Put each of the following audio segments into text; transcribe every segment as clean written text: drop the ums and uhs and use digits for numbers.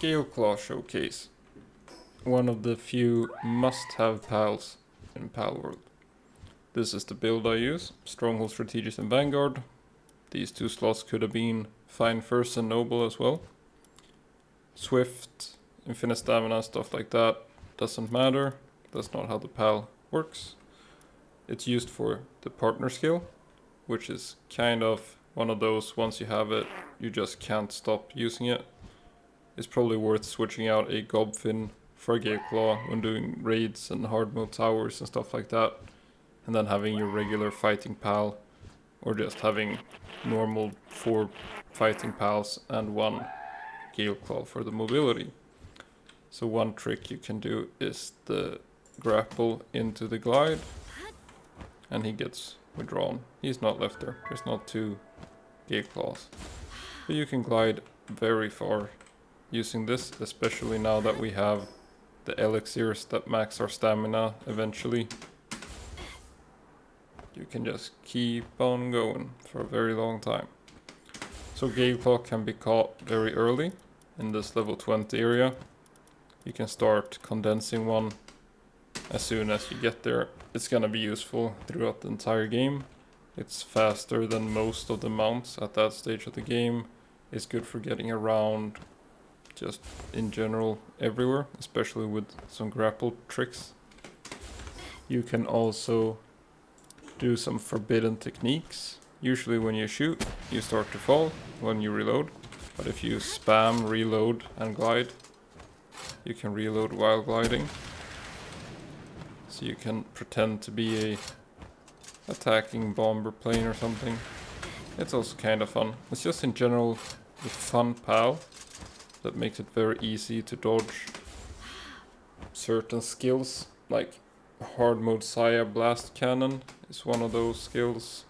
Galeclaw showcase. One of the few must-have pals in Palworld. This is the build I use. Stronghold, Strategist and Vanguard. These two slots could have been Fine First and Noble as well. Swift, Infinite Stamina, stuff like that. Doesn't matter. That's not how the pal works. It's used for the partner skill, which is kind of one of those, once you have it, you just can't stop using it. It's probably worth switching out a Gobfin for a Galeclaw when doing raids and hard mode towers and stuff like that. And then having your regular fighting pal, or just having normal 4 fighting pals and 1 Galeclaw for the mobility. So one trick you can do is the grapple into the glide, and he gets withdrawn. He's not left there. There's not 2 Galeclaws. But you can glide very far using this, especially now that we have the elixirs that max our stamina eventually. You can just keep on going for a very long time. So Galeclaw can be caught very early in this level 20 area. You can start condensing one as soon as you get there. It's gonna be useful throughout the entire game. It's faster than most of the mounts at that stage of the game. It's good for getting around just in general everywhere, especially with some grapple tricks. You can also do some forbidden techniques. Usually when you shoot, you start to fall when you reload. But if you spam reload and glide, you can reload while gliding. So you can pretend to be a attacking bomber plane or something. It's also kind of fun. It's just in general a fun pal that makes it very easy to dodge certain skills, like hard mode Saya blast cannon is one of those skills.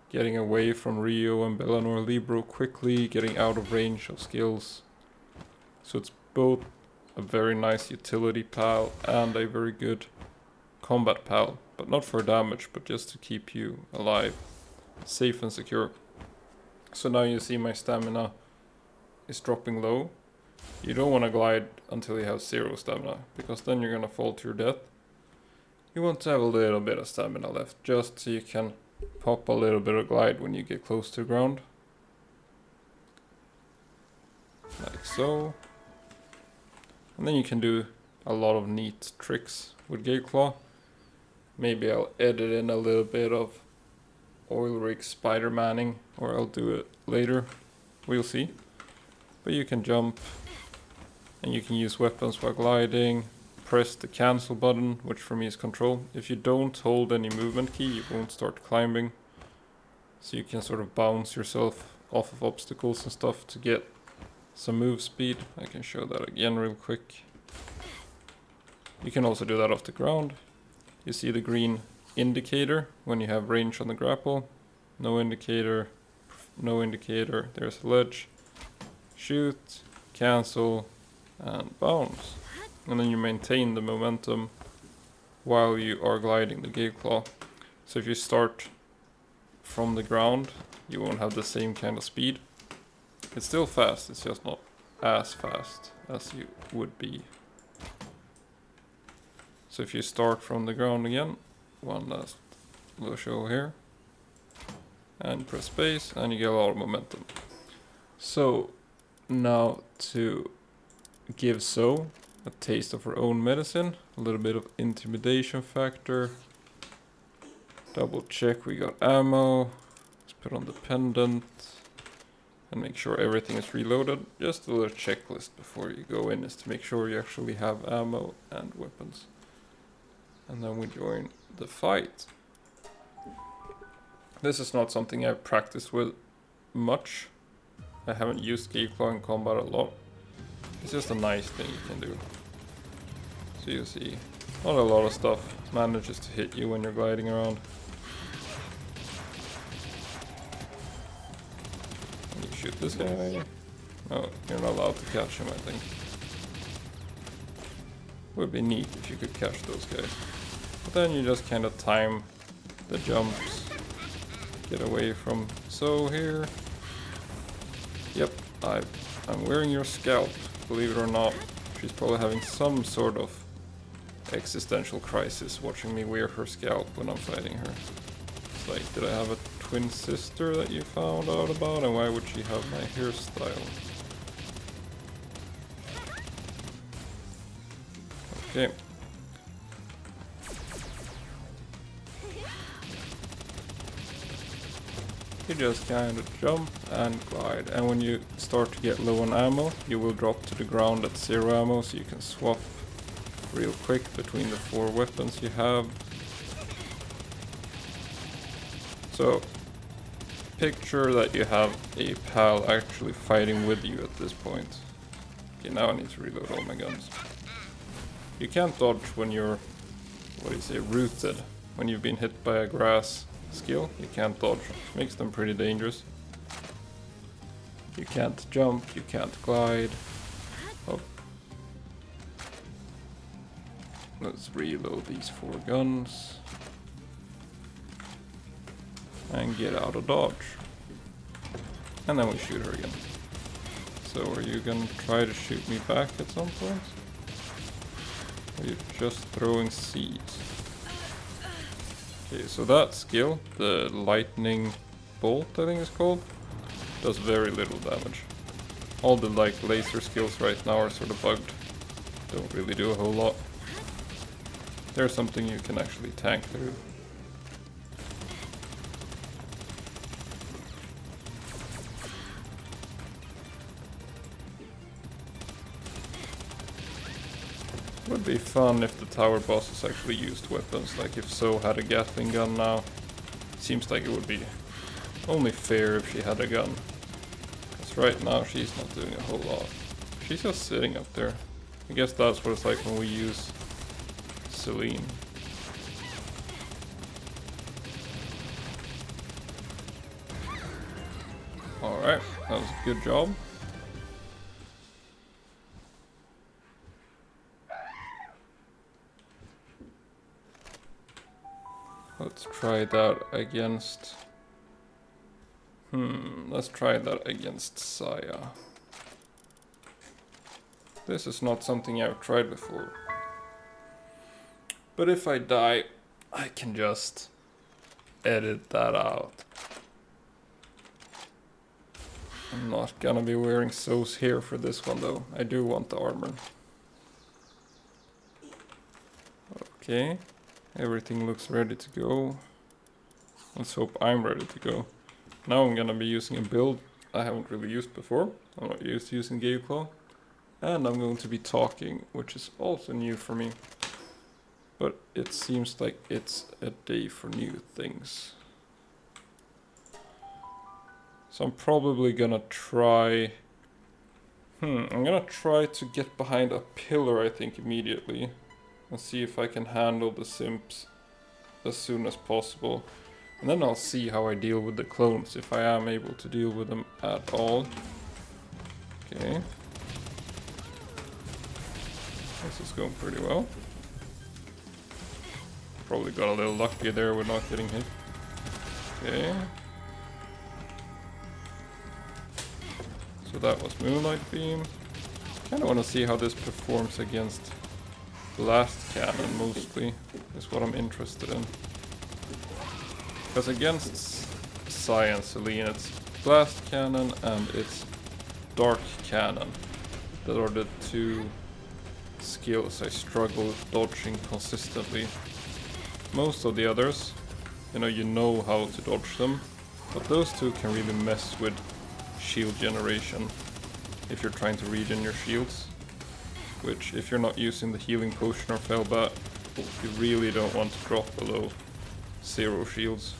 Getting away from Rio and Bellanor Libro quickly, getting out of range of skills. So it's both a very nice utility pal and a very good combat pal, but not for damage, but just to keep you alive, safe and secure. So now you see my stamina is dropping low. You don't want to glide until you have 0 stamina, because then you're gonna fall to your death. You want to have a little bit of stamina left, just so you can pop a little bit of glide when you get close to the ground. Like so. And then you can do a lot of neat tricks with Galeclaw. Maybe I'll edit in a little bit of oil rig Spider-Manning, or I'll do it later. We'll see. But you can jump, and you can use weapons while gliding. Press the cancel button, which for me is control. If you don't hold any movement key, you won't start climbing. So you can sort of bounce yourself off of obstacles and stuff to get some move speed. I can show that again real quick. You can also do that off the ground. You see the green indicator when you have range on the grapple. No indicator, there's a ledge. Shoot, cancel, and bounce. And then you maintain the momentum while you are gliding the Galeclaw. So if you start from the ground, you won't have the same kind of speed. It's still fast, it's just not as fast as you would be. So if you start from the ground again, one last little show here, and press space, and you get a lot of momentum. So now to give So a taste of her own medicine, a little bit of intimidation factor. Double check we got ammo. Let's put on the pendant and make sure everything is reloaded. Just a little checklist before you go in is to make sure you actually have ammo and weapons. And then we join the fight. This is not something I've practiced with much. I haven't used Galeclaw in combat a lot. It's just a nice thing you can do. So you see, not a lot of stuff manages to hit you when you're gliding around. And you shoot this guy. Oh, you're not allowed to catch him, I think. Would be neat if you could catch those guys. But then you just kind of time the jumps. Get away from So here. Yep, I'm wearing your scalp. believe it or not, she's probably having some sort of existential crisis watching me wear her scalp when I'm fighting her. It's like, did I have a twin sister that you found out about, and why would she have my hairstyle? Okay. You just kind of jump and glide, and when you start to get low on ammo, you will drop to the ground at 0 ammo, so you can swap real quick between the 4 weapons you have. So, picture that you have a pal actually fighting with you at this point. Okay, now I need to reload all my guns. You can't dodge when you're, rooted. When you've been hit by a grass skill, you can't dodge. It makes them pretty dangerous. You can't jump, you can't glide. Oh. Let's reload these 4 guns. And get out of dodge. And then we shoot her again. So are you gonna try to shoot me back at some point? Or are you just throwing seeds? Okay, so that skill, the lightning bolt I think it's called, does very little damage. All the like laser skills right now are sort of bugged. Don't really do a whole lot. There's something you can actually tank through. Would be fun if the tower bosses actually used weapons, like if So had a Gatling gun now. Seems like it would be only fair if she had a gun. Because right now she's not doing a whole lot. She's just sitting up there. I guess that's what it's like when we use Selyne. Alright, that was a good job. Let's try that against... let's try that against Saya. This is not something I've tried before. But if I die, I can just edit that out. I'm not gonna be wearing So's hair for this one though. I do want the armor. Okay. Everything looks ready to go. Let's hope I'm ready to go. Now I'm gonna be using a build I haven't really used before. I'm not used to using Galeclaw. And I'm going to be talking, which is also new for me. But it seems like it's a day for new things. So I'm probably gonna try... I'm gonna try to get behind a pillar, I think, immediately. And see if I can handle the simps as soon as possible. And then I'll see how I deal with the clones, if I am able to deal with them at all. Okay. This is going pretty well. Probably got a little lucky there with not getting hit. Okay. So that was Moonlight Beam. Kinda wanna see how this performs against Blast Cannon mostly, is what I'm interested in. Because against Saya and Selyne, it's Blast Cannon and it's Dark Cannon that are the 2 skills I struggle with dodging consistently. Most of the others, you know how to dodge them, but those 2 can really mess with shield generation if you're trying to regen your shields. Which, if you're not using the healing potion or Fellbat, you really don't want to drop below 0 shields.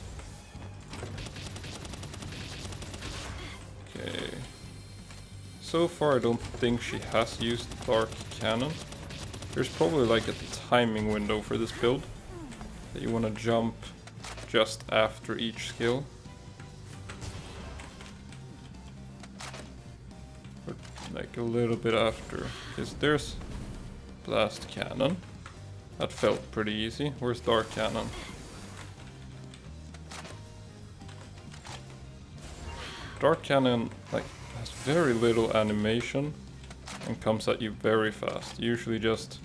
Okay. So far I don't think she has used Dark Cannon. There's probably like a timing window for this build. That you want to jump just after each skill. Like a little bit after, because there's Blast Cannon. That felt pretty easy. Where's Dark Cannon? Dark Cannon like has very little animation, and comes at you very fast. Usually just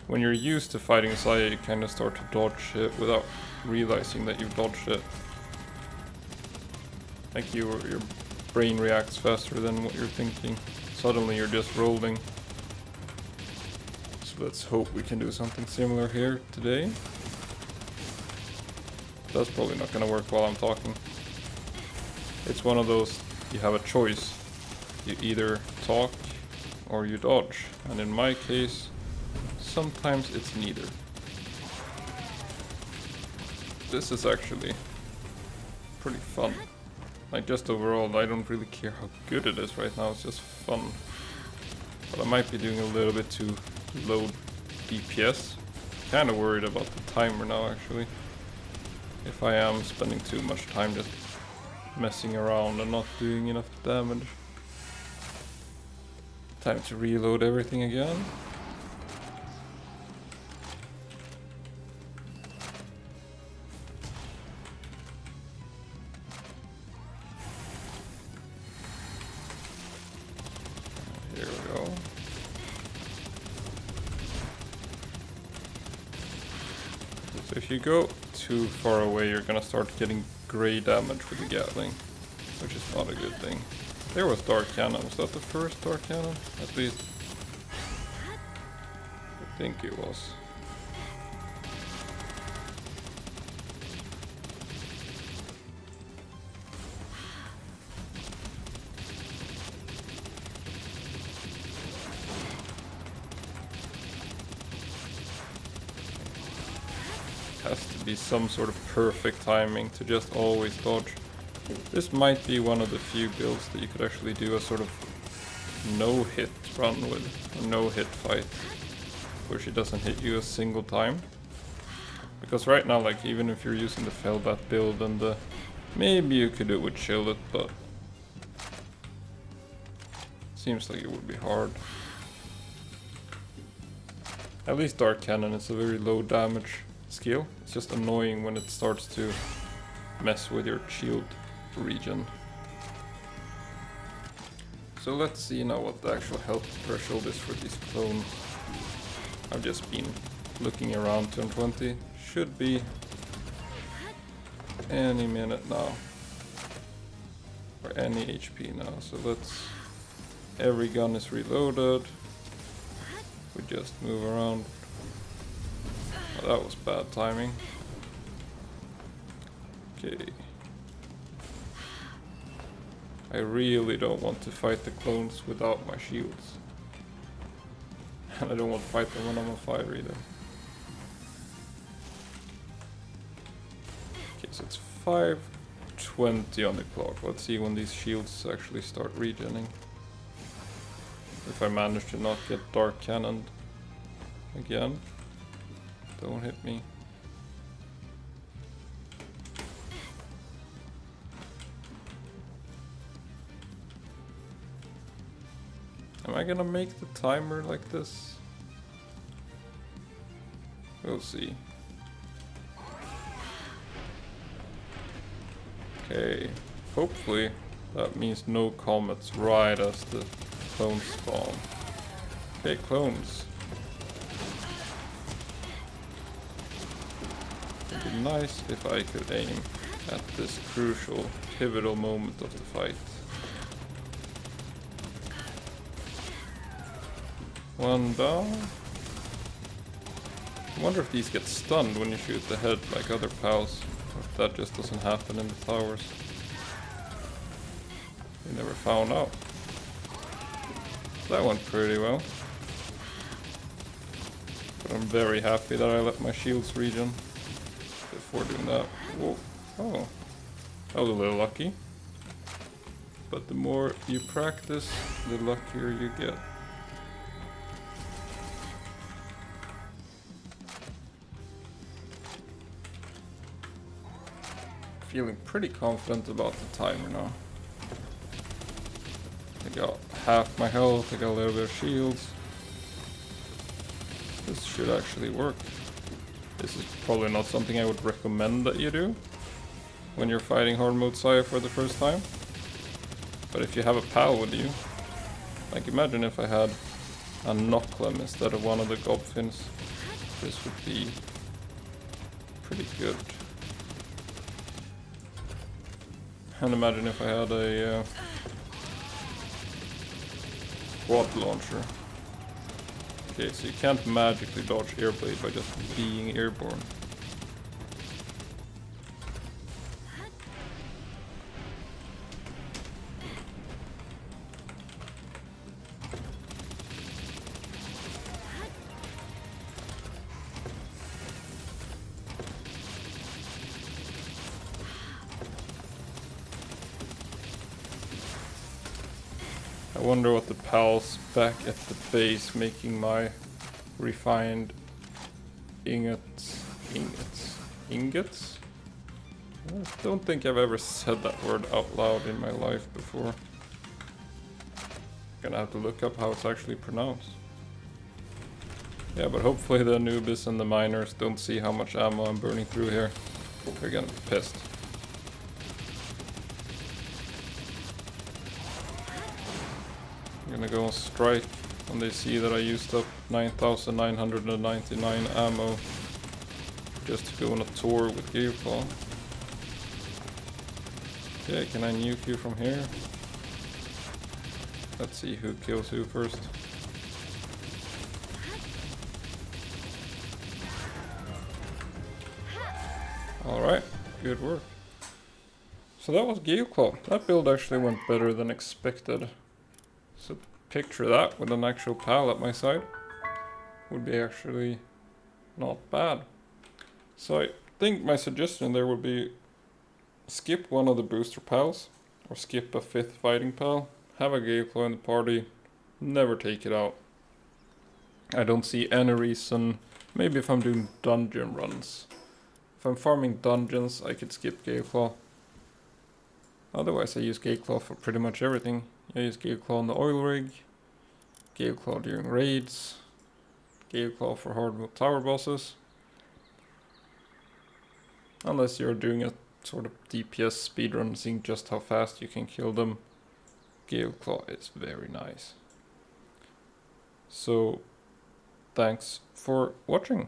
when you're used to fighting Saya, you kind of start to dodge it without realizing that you've dodged it. Like your brain reacts faster than what you're thinking. Suddenly you're just rolling. So let's hope we can do something similar here today. That's probably not gonna work while I'm talking. It's one of those, you have a choice. You either talk or you dodge. And in my case, sometimes it's neither. This is actually pretty fun. Like just overall, I don't really care how good it is right now, it's just fun. But I might be doing a little bit too low DPS. Kinda worried about the timer now actually. If I am spending too much time just messing around and not doing enough damage. Time to reload everything again. Here we go. So if you go too far away, you're gonna start getting grey damage with the Gatling, which is not a good thing. There was Dark Cannon. Was that the first Dark Cannon? At least I think it was. Has to be some sort of perfect timing to just always dodge. This might be one of the few builds that you could actually do a sort of no-hit run with, a no-hit fight, where she doesn't hit you a single time. Because right now, like, even if you're using the Fellbat build and the... maybe you could do it with Shielded, but... seems like it would be hard. At least Dark Cannon is a very low damage skill. It's just annoying when it starts to mess with your shield region. So let's see now what the actual health threshold is for these clones. I've just been looking around. 220 should be any minute now, or any HP now. So let's, every gun is reloaded. We just move around. Oh, that was bad timing. Okay. I really don't want to fight the clones without my shields. And I don't want to fight them when I'm on fire either. Okay, so it's 5:20 on the clock. Let's see when these shields actually start regening. If I manage to not get Dark Cannoned again. Don't hit me. Am I gonna make the timer like this? We'll see. Okay, hopefully that means no comets right as the clones spawn. Okay, clones. It'd be nice if I could aim at this crucial, pivotal moment of the fight. One down. I wonder if these get stunned when you shoot the head like other pals, or if that just doesn't happen in the towers. We never found out. That went pretty well. But I'm very happy that I let my shields regen before doing that. Whoa. Oh. That was a little lucky. But the more you practice, the luckier you get. Feeling pretty confident about the timer now. I got half my health, I got a little bit of shields. This should actually work. This is probably not something I would recommend that you do when you're fighting hard mode Saya for the first time. But if you have a pal with you, Like, imagine if I had a Knocklem instead of one of the Gobfins. This would be pretty good. And imagine if I had a quad launcher. Okay, so you can't magically dodge Airblade by just being airborne. I wonder what the pals back at the base making my refined ingots. I don't think I've ever said that word out loud in my life before. Gonna have to look up how it's actually pronounced. Yeah, but hopefully the Anubis and the miners don't see how much ammo I'm burning through here. They're gonna be pissed. I'm gonna go on strike when they see that I used up 9,999 ammo just to go on a tour with Galeclaw. Okay, can I nuke you from here? Let's see who kills who first. Alright, good work. So that was Galeclaw. That build actually went better than expected. So picture that with an actual pal at my side. Would be actually not bad. So I think my suggestion there would be skip one of the booster pals. Or skip a 5th fighting pal. Have a Galeclaw in the party. Never take it out. I don't see any reason. Maybe if I'm doing dungeon runs. If I'm farming dungeons, I could skip Galeclaw. Otherwise I use Galeclaw for pretty much everything. I use Galeclaw on the oil rig, Galeclaw during raids, Galeclaw for hard mode tower bosses. Unless you're doing a sort of DPS speedrun, seeing just how fast you can kill them, Galeclaw is very nice. So, thanks for watching.